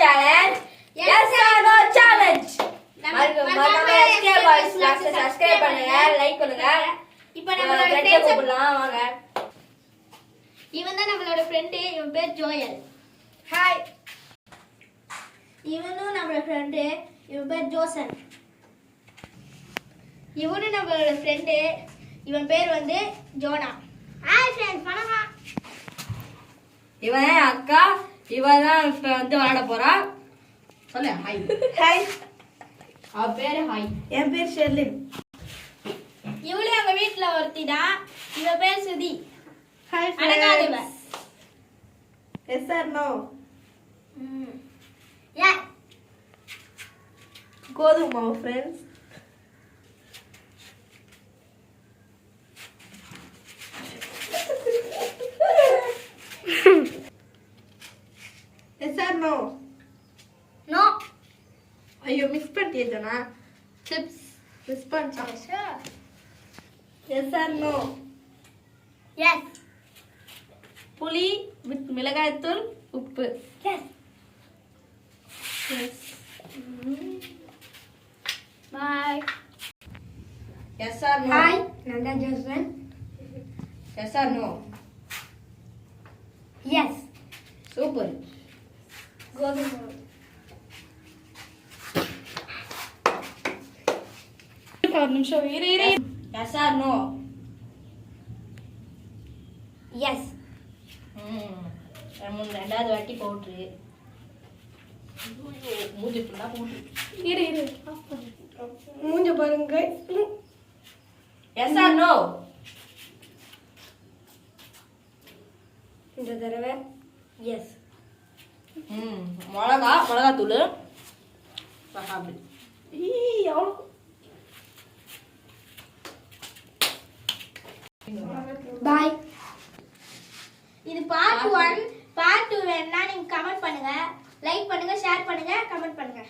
challenge. Yes or no challenge. மறக்காம SK Boys vlogs subscribe பண்ணுங்க, like பண்ணுங்க. இப்போ நம்மளோட ஃப்ரெண்ட்ஸ் கூப்பிடலாம் வாங்க. இவன் தான் நம்மளோட ஃப்ரெண்ட், இவன் பேர் ஜோயல். ஹாய். இவனும் நம்மளோட ஃப்ரெண்ட், இவன் பேர் ஜோசன். இவனும் நம்மளோட ஃப்ரெண்ட், இவன் பேர் வந்து ஜோனா. ஹாய் ஃப்ரெண்ட்ஸ், வணக்கம். இவன் அக்கா, இவன் தான் இப்ப வந்து விளையாட போறா. சொல்லு ஹாய். ஹாய், அவ பேரு ஹாய். என் பேர் ஷெர்லின். இவளே அவங்க வீட்ல ஒருத்தி தான். இவ பேர் சுதி. ஹாய் அடங்காதவ. Yes or no? யா. கோதுமை மாவு friends. Yes or no? No. ஐயோ மிஸ் பண்ணிட்டேனா? சிப்ஸ். மிஸ் பண்ணிட்டேன். Yes or no? எஸ். புளி வித் மிளகாய்த்தூள் உப்பு. Yes. Yes. Bye. Yes or no? Hi, நான் தான் Josan. Yes or no? Yes. Super. கோதுமை. ஒரு நிமிஷம் இரு. Yes or no? எஸ். ரெண்டாவது வாட்டி போட்டுரு. மூஞ்சி ஃபுல்லா போட்டு. இரு. மூஞ்ச பாருங்க. Yes or no? இந்த தடவை எஸ். மிளகாத்தூள் சாப்பிடு. எவ்வளோ பாய். இது பார்ட் 1. பார்ட் 2 வேணா நீங்க கமெண்ட் பண்ணுங்க, லைக் பண்ணுங்க, ஷேர் பண்ணுங்க, கமெண்ட் பண்ணுங்க.